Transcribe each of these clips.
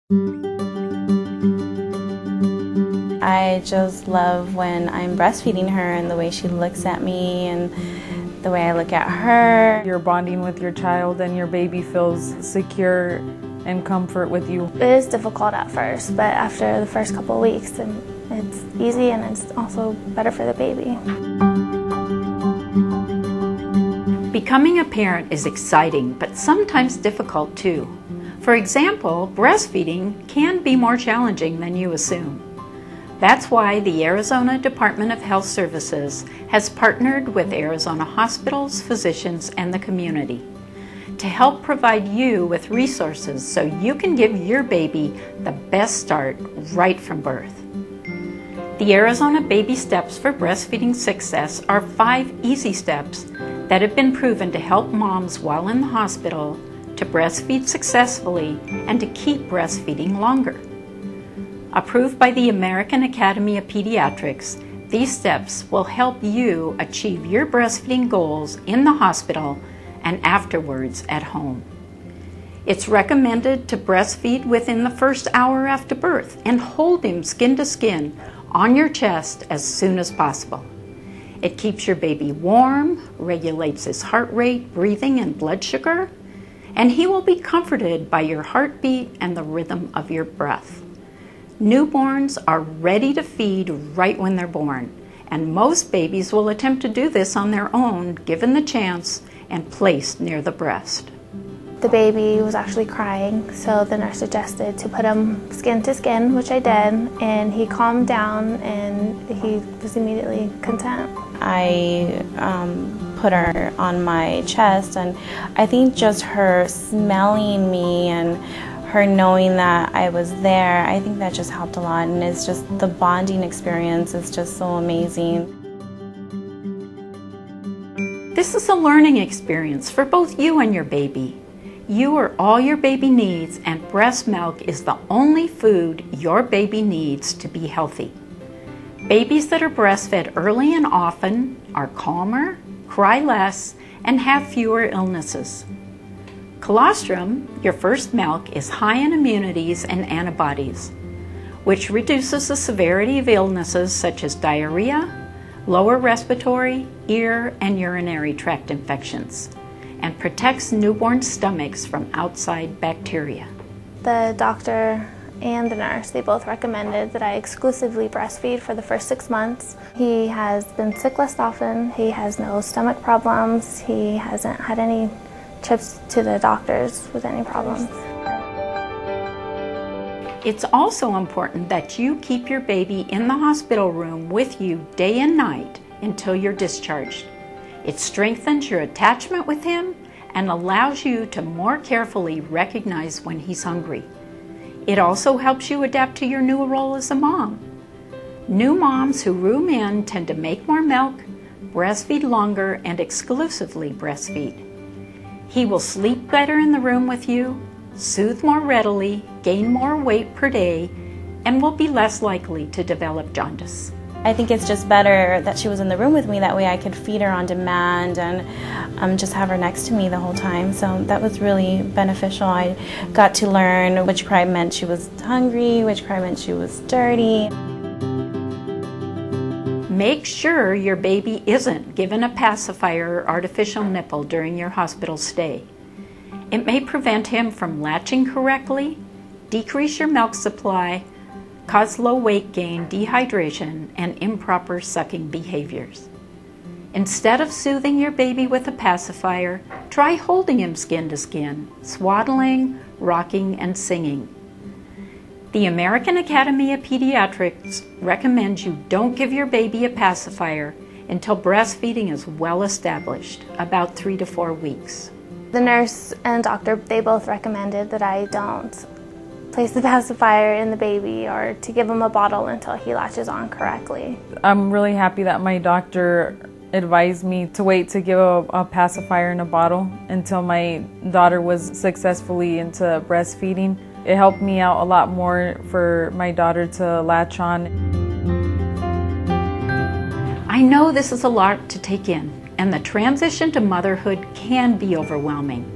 I just love when I'm breastfeeding her and the way she looks at me and the way I look at her. You're bonding with your child and your baby feels secure and comfort with you. It is difficult at first, but after the first couple of weeks, then it's easy and it's also better for the baby. Becoming a parent is exciting, but sometimes difficult too. For example, breastfeeding can be more challenging than you assume. That's why the Arizona Department of Health Services has partnered with Arizona hospitals, physicians, and the community to help provide you with resources so you can give your baby the best start right from birth. The Arizona Baby Steps for Breastfeeding Success are 5 easy steps that have been proven to help moms while in the hospital to breastfeed successfully and to keep breastfeeding longer. Approved by the American Academy of Pediatrics, these steps will help you achieve your breastfeeding goals in the hospital and afterwards at home. It's recommended to breastfeed within the first hour after birth and hold him skin to skin on your chest as soon as possible. It keeps your baby warm, regulates his heart rate, breathing, and blood sugar, and he will be comforted by your heartbeat and the rhythm of your breath. Newborns are ready to feed right when they're born, and most babies will attempt to do this on their own, given the chance, and placed near the breast. The baby was actually crying, so the nurse suggested to put him skin to skin, which I did, and he calmed down and he was immediately content. I put her on my chest, and I think just her smelling me and her knowing that I was there, I think that just helped a lot, and it's just the bonding experience is just so amazing. This is a learning experience for both you and your baby. You are all your baby needs, and breast milk is the only food your baby needs to be healthy. Babies that are breastfed early and often are calmer, cry less, and have fewer illnesses. Colostrum, your first milk, is high in immunities and antibodies, which reduces the severity of illnesses such as diarrhea, lower respiratory, ear, and urinary tract infections, and protects newborn stomachs from outside bacteria. The doctor and the nurse, they both recommended that I exclusively breastfeed for the first 6 months. He has been sick less often, he has no stomach problems, he hasn't had any trips to the doctors with any problems. It's also important that you keep your baby in the hospital room with you day and night until you're discharged. It strengthens your attachment with him and allows you to more carefully recognize when he's hungry. It also helps you adapt to your new role as a mom. New moms who room in tend to make more milk, breastfeed longer, and exclusively breastfeed. He will sleep better in the room with you, soothe more readily, gain more weight per day, and will be less likely to develop jaundice. I think it's just better that she was in the room with me, that way I could feed her on demand and just have her next to me the whole time. So that was really beneficial. I got to learn which cry meant she was hungry, which cry meant she was dirty. Make sure your baby isn't given a pacifier or artificial nipple during your hospital stay. It may prevent him from latching correctly, decrease your milk supply, cause low weight gain, dehydration, and improper sucking behaviors. Instead of soothing your baby with a pacifier, try holding him skin to skin, swaddling, rocking, and singing. The American Academy of Pediatrics recommends you don't give your baby a pacifier until breastfeeding is well established, about 3 to 4 weeks. The nurse and doctor, they both recommended that I don't place the pacifier in the baby or to give him a bottle until he latches on correctly. I'm really happy that my doctor advised me to wait to give a pacifier in a bottle until my daughter was successfully into breastfeeding. It helped me out a lot more for my daughter to latch on. I know this is a lot to take in, and the transition to motherhood can be overwhelming.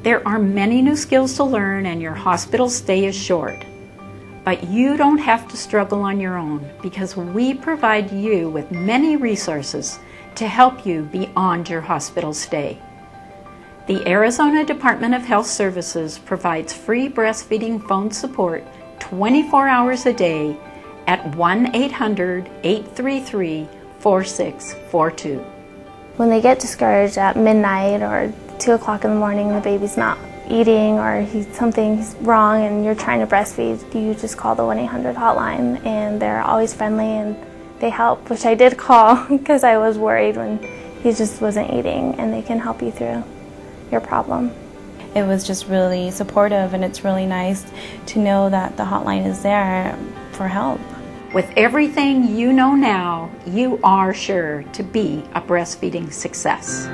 There are many new skills to learn and your hospital stay is short. But you don't have to struggle on your own because we provide you with many resources to help you beyond your hospital stay. The Arizona Department of Health Services provides free breastfeeding phone support 24 hours a day at 1-800-833-4642. When they get discouraged at midnight or 2 o'clock in the morning, the baby's not eating or something's wrong and you're trying to breastfeed, you just call the 1-800 hotline and they're always friendly and they help, which I did call because I was worried when he just wasn't eating, and they can help you through your problem. It was just really supportive, and it's really nice to know that the hotline is there for help. With everything you know now, you are sure to be a breastfeeding success.